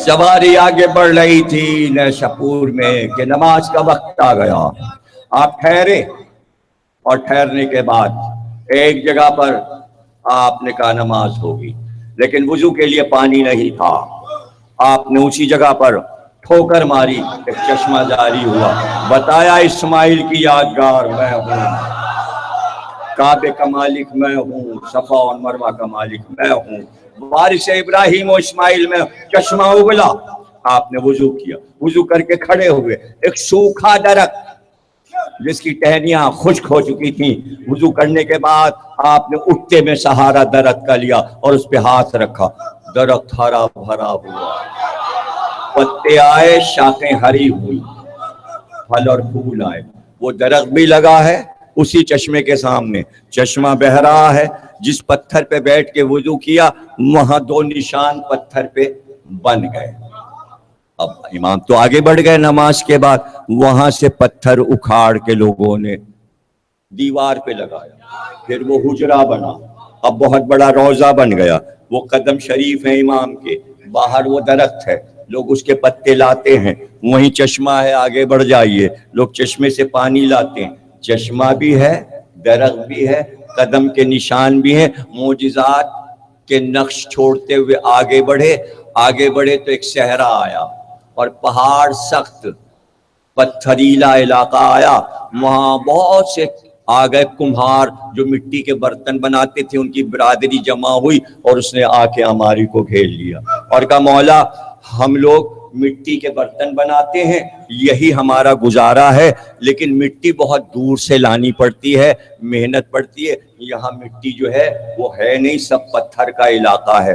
सवारी आगे बढ़ रही थी नैशापुर में कि नमाज का वक्त आ गया। आप ठहरे और ठहरने के बाद एक जगह पर आपने कहा नमाज होगी, लेकिन वुजू के लिए पानी नहीं था। आपने उसी जगह पर ठोकर मारी, एक चश्मा जारी हुआ, बताया इस्माइल की यादगार मैं हूँ, काबे का मालिक मैं हूँ, सफा और मरवा का मालिक मैं हूँ, वारिस इब्राहिम और इस्माइल में। चश्मा उगला, आपने वुजू किया, वुजू करके खड़े हुए। एक सूखा दरख्त जिसकी टहनियां खुश्क हो चुकी थी, वुजू करने के बाद आपने उठते में सहारा दरख्त का लिया और उस पे हाथ रखा। दरख्त हरा भरा हुआ, पत्ते आए, शाखें हरी हुई, फल और फूल आए। वो दरख्त भी लगा है उसी चश्मे के सामने, चश्मा बह रहा है। जिस पत्थर पे बैठ के वुजू किया वहां दो निशान पत्थर पे बन गए। अब इमाम तो आगे बढ़ गए नमाज के बाद, वहां से पत्थर उखाड़ के लोगों ने दीवार पे लगाया, फिर वो हुजरा बना, अब बहुत बड़ा रोजा बन गया। वो कदम शरीफ है इमाम के, बाहर वो दरख्त है, लोग उसके पत्ते लाते हैं, वहीं चश्मा है, आगे बढ़ जाइए, लोग चश्मे से पानी लाते हैं। चश्मा भी है, दरख्त भी है, कदम के निशान भी हैं। मोजिज़ात के नक्श छोड़ते हुए आगे बढ़े तो एक सहरा आया और पहाड़ सख्त पत्थरीला इलाका आया। वहां बहुत से आ गए कुम्हार जो मिट्टी के बर्तन बनाते थे, उनकी बिरादरी जमा हुई और उसने आके हमारी को घेर लिया और कहा मौला हम लोग मिट्टी के बर्तन बनाते हैं, यही हमारा गुजारा है, लेकिन मिट्टी बहुत दूर से लानी पड़ती है, मेहनत पड़ती है, यहाँ मिट्टी जो है वो है नहीं, सब पत्थर का इलाका है।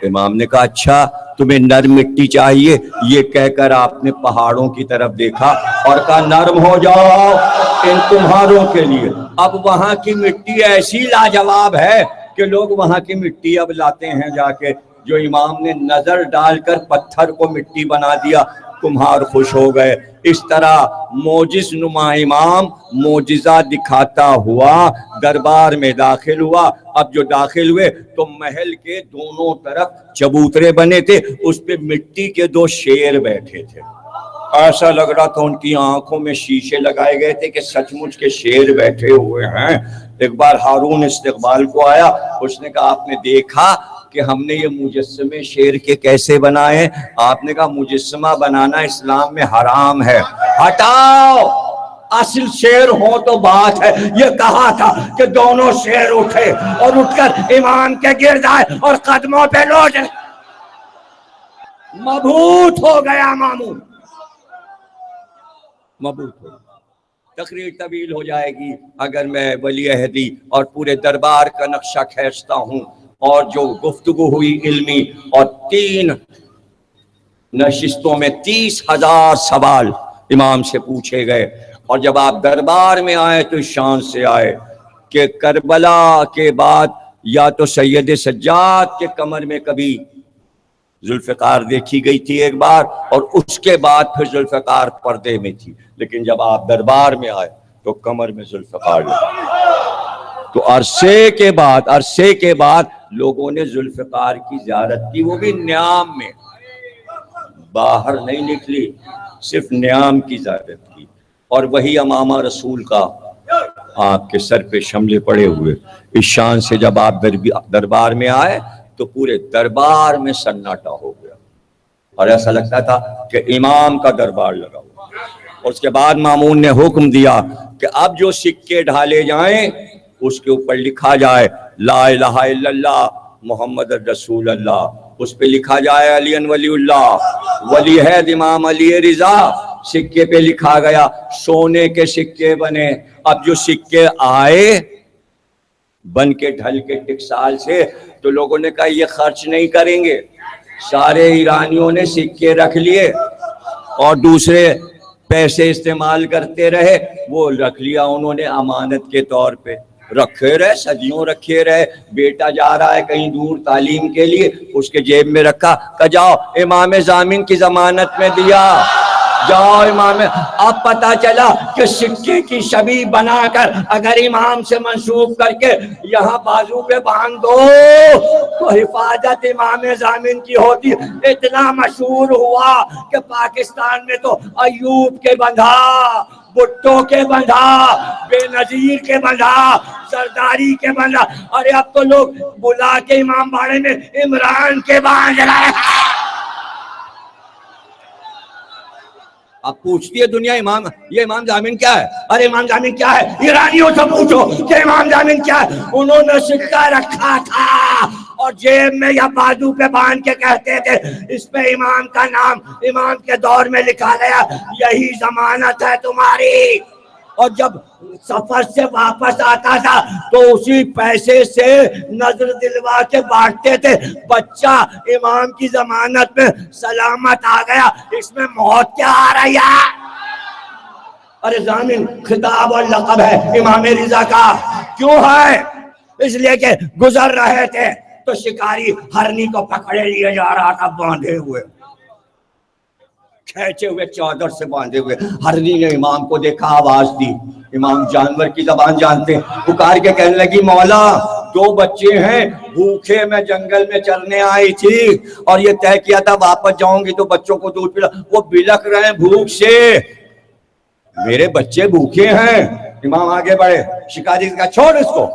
इमाम ने कहा अच्छा तुम्हें नर्म मिट्टी चाहिए, ये कहकर आपने पहाड़ों की तरफ देखा और कहा नर्म हो जाओ इन कुम्हारों के लिए। अब वहां की मिट्टी ऐसी लाजवाब है कि लोग वहां की मिट्टी अब लाते हैं जाके, जो इमाम ने नजर डालकर पत्थर को मिट्टी बना दिया, कुम्हार खुश हो गए। इस तरह मोजिज नुमा इमाम मोजिजा दिखाता हुआ दरबार में दाखिल हुआ। अब जो दाखिल हुए तो महल के दोनों तरफ चबूतरे बने थे, उस पे मिट्टी के दो शेर बैठे थे। ऐसा लग रहा था उनकी आंखों में शीशे लगाए गए थे कि सचमुच के शेर बैठे हुए हैं। एक बार हारून इस्तिकबाल को आया, उसने कहा आपने देखा कि हमने ये मुजस्समे शेर के कैसे बनाए? आपने कहा मुजस्समा बनाना इस्लाम में हराम है। हटाओ, असल शेर हो तो बात है। ये कहा था कि दोनों शेर उठे और उठकर इमाम के गिर्द आए और कदमों पे लौट, मबहूत हो गया मामून, मबहूत हो। तकरीर तवील हो जाएगी अगर मैं वली अहदी और पूरे दरबार का नक्शा खींचता हूँ। और जो गुफ्तगू हुई इल्मी, और 3 नशिस्तों में 30,000 सवाल इमाम से पूछे गए। और जब आप दरबार में आए तो इस शान से आए कि करबला के बाद या तो सैयद सज्जाद के कमर में कभी जुल्फ़िकार देखी गई थी एक बार, और उसके बाद फिर जुल्फ़िकार पर्दे में थी, लेकिन जब आप दरबार में आए तो कमर में जुल्फ़िकार लगा। तो अरसे के बाद लोगों ने जुल्फ़िकार की ज़ियारत की, वो भी न्याम में, बाहर नहीं निकली, सिर्फ न्याम की ज़ियारत की। और वही अमामा रसूल का आपके सर पे शमले पड़े हुए। इस शान से जब आप दरबार में आए तो पूरे दरबार में सन्नाटा हो गया और ऐसा लगता था कि इमाम का दरबार लगा हुआ। और उसके बाद मामून ने हुक्म दिया कि अब जो सिक्के ढाले जाएं उसके ऊपर लिखा जाए ला इलाहा इल्लल्लाह मुहम्मद रसूल अल्लाह, उस पे लिखा जाए अली वलीउल्लाह वली है इमाम अली रिजा। सिक्के पे लिखा गया, सोने के सिक्के बने। अब जो सिक्के आए बन के ढल के टिकसाल से, तो लोगों ने कहा ये खर्च नहीं करेंगे। सारे ईरानियों ने सिक्के रख लिए और दूसरे पैसे इस्तेमाल करते रहे, वो रख लिया उन्होंने अमानत के तौर पे, रखे रहे, सदियों रखे रहे। बेटा जा रहा है कहीं दूर तालीम के लिए, उसके जेब में रखा, कहा जाओ इमाम जामिन की जमानत में दिया, जाओ इमाम। अब पता चला कि सिक्के की छवि बनाकर अगर इमाम से मंसूब करके यहाँ बाजू पे बांध दो تو حفاظت امام ضامن کی ہوتی. اتنا مشہور ہوا کہ پاکستان میں تو ایوب کے بندھا، بھٹو کے بندھا، بے نظیر کے بندھا، سرداری کے بندھا. ارے اب تو لوگ بلا کے امام باڑے میں عمران کے باندھ رہے ہیں. اب پوچھتی ہے دنیا یہ امام ضامن کیا ہے؟ ارے امام ضامن کیا ہے؟ ایرانیوں سے پوچھو کہ امام ضامن کیا ہے. انہوں نے سکہ رکھا تھا اور جیب میں یا بازو پہ باندھ کے کہتے تھے اس پہ امام کا نام امام کے دور میں لکھا گیا، یہی ضمانت ہے تمہاری. اور جب سفر سے واپس آتا تھا تو اسی پیسے سے نظر دلوا کے بانٹتے تھے. بچہ امام کی ضمانت میں سلامت آ گیا، اس میں موت کیا آ رہی ہے؟ ارے ضامن خطاب اور لقب ہے امام رضا کا. کیوں ہے؟ اس لیے کہ گزر رہے تھے تو شکاری ہرنی کو پکڑے لیے جا رہا تھا باندھے ہوئے، کھینچے ہوئے چادر سے باندھے ہوئے. ہرنی نے امام کو دیکھا، آواز دی. امام جانور کی زبان جانتے، پکار کے کہنے لگی مولا 2 بچے ہیں، بھوکے میں جنگل میں چرنے آئی تھی اور یہ طے کیا تھا واپس جاؤں گی تو بچوں کو دودھ پلا، وہ بلک رہے ہیں بھوک سے، میرے بچے بھوکے ہیں. امام آگے بڑھے، شکاری سے کہا چھوڑ اس کو.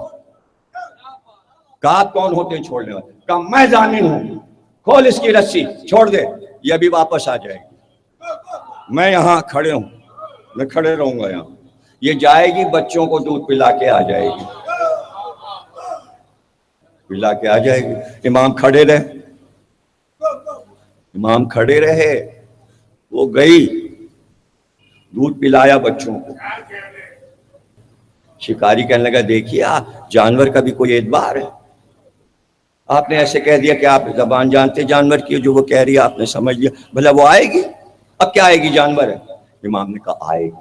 کہا کون ہوتے ہیں چھوڑنے والے؟ کہا میں ضامن ہوں. کھول اس کی رسی، چھوڑ دے، یہ بھی واپس آ جائے گی. میں یہاں کھڑے ہوں، میں کھڑے رہوں گا یہاں، یہ جائے گی بچوں کو دودھ پلا کے آ جائے گی، پلا کے آ جائے گی. امام کھڑے رہے، امام کھڑے رہے، وہ گئی، دودھ پلایا بچوں کو. شکاری کہنے لگا دیکھیے جانور کا بھی کوئی اعتبار ہے. آپ نے ایسے کہہ دیا کہ آپ زبان جانتے جانور کی، جو وہ کہہ رہی ہے آپ نے سمجھ لیا، بھلا وہ آئے گی؟ اب کیا آئے گی؟ جانور ہے. امام نے کہا آئے گی.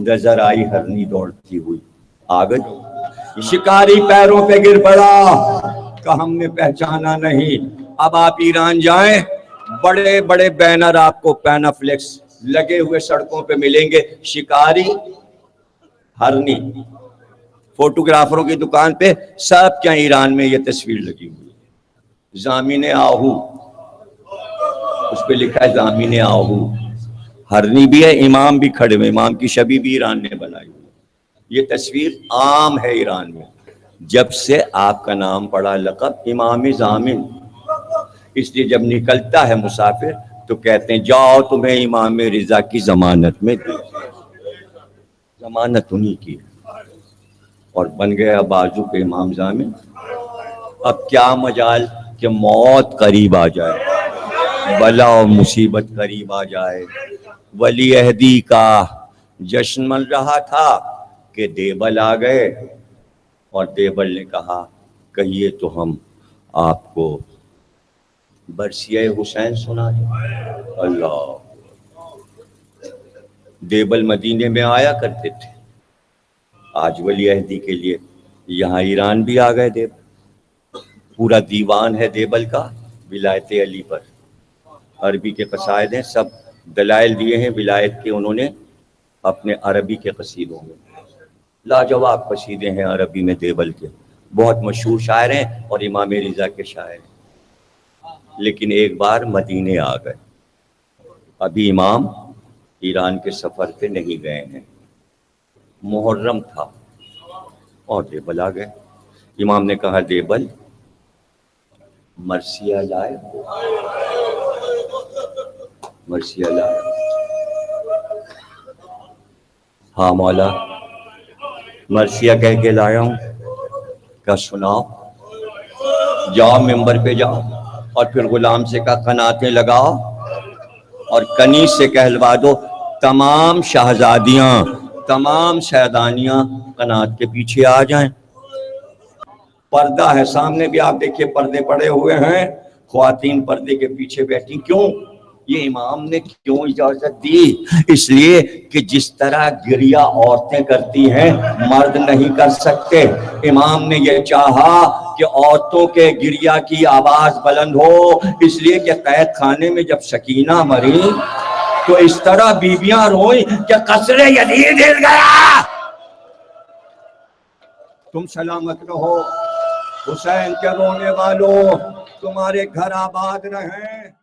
نظر آئی ہرنی دوڑتی ہوئی، آ گئی. شکاری پیروں پہ گر پڑا، کہا ہم نے پہچانا نہیں. اب آپ ایران جائیں، بڑے بڑے بینر آپ کو پینافلیکس لگے ہوئے سڑکوں پہ ملیں گے، شکاری ہرنی. فوٹوگرافروں کی دکان پہ سب کیا ایران میں یہ تصویر لگی ہوئی. ضامن آہو، اس پہ لکھا ہے ضامن آہو. ہرنی بھی ہے، امام بھی کھڑے ہوئے، امام کی شبیہ بھی ایران نے بنائی ہوئی. یہ تصویر عام ہے ایران میں. جب سے آپ کا نام پڑا لقب امام ضامن، اس لیے جب نکلتا ہے مسافر تو کہتے ہیں جاؤ تمہیں امام رضا کی ضمانت میں دی. ضمانت انہی کی اور بن گیا بازو پہ امام ضامن. اب کیا مجال کہ موت قریب آ جائے، بلا و مصیبت قریب آ جائے. ولی عہدی کا جشن من رہا تھا کہ دیبل آ گئے اور دیبل نے کہا کہیے تو ہم آپ کو برثیہ حسین سنا دیں. اللہ، دیبل مدینے میں آیا کرتے تھے. آج ولی عہدی کے لیے یہاں ایران بھی آ گئے. دیبل پورا دیوان ہے دیبل کا ولایت علی پر، عربی کے قصائد ہیں، سب دلائل دیے ہیں ولایت کے انہوں نے اپنے عربی کے قصیدوں میں. لاجواب قصیدے ہیں عربی میں دیبل کے، بہت مشہور شاعر ہیں اور امام رضا کے شاعر ہیں. لیکن ایک بار مدینے آ گئے، ابھی امام ایران کے سفر پہ نہیں گئے ہیں، محرم تھا اور دیبل آ گئے. امام نے کہا دیبل مرثیہ لائے ہو؟ مرثیہ لائے؟ ہاں مولا مرثیہ کہہ کے لایا ہوں. کہا سناؤ. جاؤ ممبر پہ جاؤ اور پھر غلام سے کہا قناتیں لگاؤ اور کنیز سے کہلوا دو تمام شہزادیاں تمام سیدانیاں قنات کے پیچھے آ جائیں. پردہ ہے سامنے بھی، آپ دیکھیے پردے پڑے ہوئے ہیں، خواتین پردے کے پیچھے بیٹھی. کیوں؟ یہ امام نے کیوں اجازت دی؟ اس لیے کہ جس طرح گریہ عورتیں کرتی ہیں مرد نہیں کر سکتے. امام نے یہ چاہا کہ عورتوں کے گریہ کی آواز بلند ہو، اس لیے کہ قید خانے میں جب سکینہ مری تو اس طرح بیویاں روئیں کہ قصر یزید ہل گیا. تم سلامت رہو، حسین کے رونے والوں، تمہارے گھر آباد رہیں۔